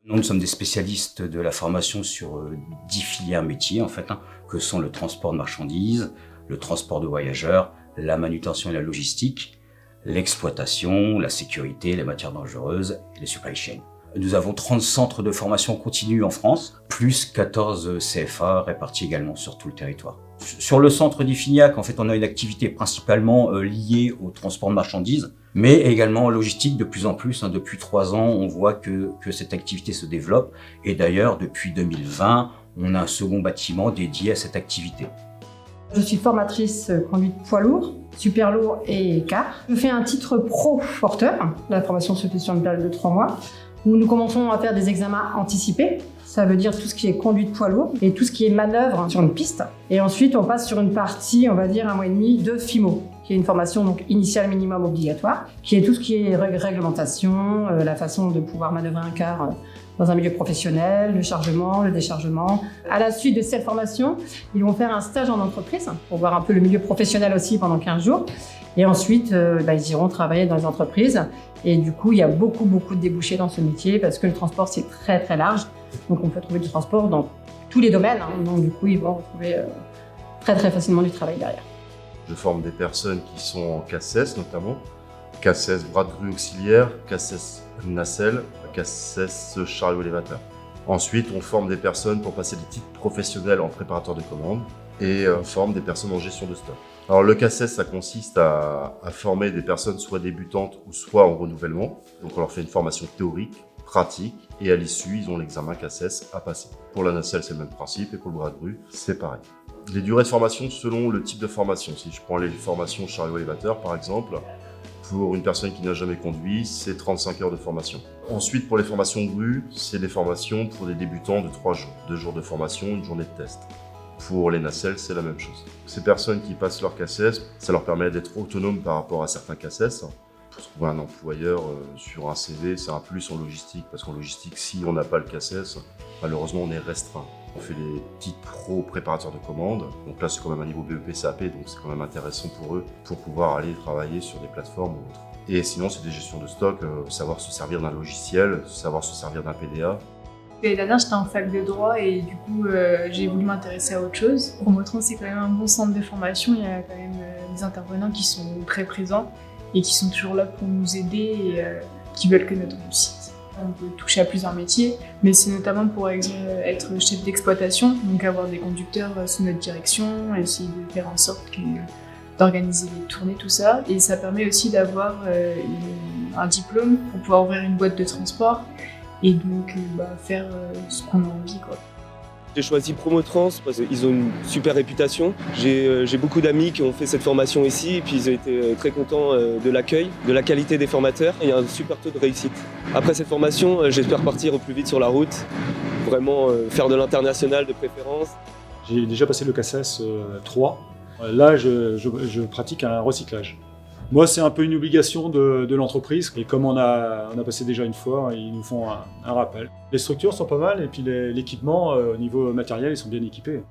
Nous sommes des spécialistes de la formation sur 10 filières métiers, que sont le transport de marchandises, le transport de voyageurs, la manutention et la logistique, l'exploitation, la sécurité, les matières dangereuses et les supply chains. Nous avons 30 centres de formation continue en France, plus 14 CFA répartis également sur tout le territoire. Sur le centre d'Iffignac, on a une activité principalement liée au transport de marchandises, mais également en logistique de plus en plus. Depuis 3 ans, on voit que cette activité se développe. Et d'ailleurs, depuis 2020, on a un second bâtiment dédié à cette activité. Je suis formatrice conduite poids lourd, super lourd et car. Je fais un titre pro porteur. La formation se fait sur une période de 3 mois, où nous commençons à faire des examens anticipés. Ça veut dire tout ce qui est conduite poids lourd et tout ce qui est manœuvre sur une piste. Et ensuite, on passe sur une partie, on va dire 1 mois et demi, de FIMO, qui est une formation donc initiale minimum obligatoire, qui est tout ce qui est réglementation, la façon de pouvoir manœuvrer un car dans un milieu professionnel, le chargement, le déchargement. À la suite de cette formation, ils vont faire un stage en entreprise pour voir un peu le milieu professionnel aussi pendant 15 jours. Et ensuite, ils iront travailler dans les entreprises. Et du coup, il y a beaucoup de débouchés dans ce métier parce que le transport, c'est très large. Donc, on peut trouver du transport dans tous les domaines. Donc, du coup, ils vont retrouver très facilement du travail derrière. Je forme des personnes qui sont en CACES notamment, CACES bras de grue auxiliaire, CACES nacelle, CACES chariot élévateur. Ensuite, on forme des personnes pour passer des titres professionnels en préparateur de commandes et on forme des personnes en gestion de stock. Alors le CACES, ça consiste à former des personnes soit débutantes ou soit en renouvellement. Donc on leur fait une formation théorique, pratique et à l'issue, ils ont l'examen CACES à passer. Pour la nacelle, c'est le même principe et pour le bras de grue, c'est pareil. Les durées de formation selon le type de formation. Si je prends les formations chariot élévateur par exemple, pour une personne qui n'a jamais conduit, c'est 35 heures de formation. Ensuite, pour les formations grue, c'est des formations pour des débutants de 3 jours. 2 jours de formation, 1 journée de test. Pour les nacelles, c'est la même chose. Ces personnes qui passent leur CACES, ça leur permet d'être autonomes par rapport à certains CACES. Pour trouver un employeur sur un CV, c'est un plus en logistique, parce qu'en logistique, si on n'a pas le CACES, malheureusement, on est restreint. On fait des titres pro préparateurs de commandes, donc là, c'est quand même un niveau BEP CAP, donc c'est quand même intéressant pour eux, pour pouvoir aller travailler sur des plateformes ou autres. Et sinon, c'est des gestions de stock, savoir se servir d'un logiciel, savoir se servir d'un PDA. L'année dernière, j'étais en fac de droit et du coup, j'ai voulu m'intéresser à autre chose. Promotrans, c'est quand même un bon centre de formation. Il y a quand même des intervenants qui sont très présents et qui sont toujours là pour nous aider et qui veulent que notre réussite. On peut toucher à plusieurs métiers, mais c'est notamment pour exemple être chef d'exploitation, donc avoir des conducteurs sous notre direction, essayer de faire en sorte d'organiser les tournées, tout ça. Et ça permet aussi d'avoir un diplôme pour pouvoir ouvrir une boîte de transport et donc faire ce qu'on a envie, quoi. J'ai choisi Promotrans parce qu'ils ont une super réputation. J'ai beaucoup d'amis qui ont fait cette formation ici et puis ils ont été très contents de l'accueil, de la qualité des formateurs. Il y a un super taux de réussite. Après cette formation, j'espère partir au plus vite sur la route, vraiment faire de l'international de préférence. J'ai déjà passé le CACES 3. Là, je pratique un recyclage. Moi, c'est un peu une obligation de l'entreprise. Et comme on a passé déjà une fois, ils nous font un rappel. Les structures sont pas mal et puis l'équipement, au niveau matériel, ils sont bien équipés.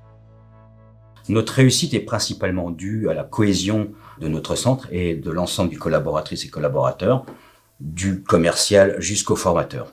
Notre réussite est principalement due à la cohésion de notre centre et de l'ensemble des collaboratrices et collaborateurs, du commercial jusqu'au formateur.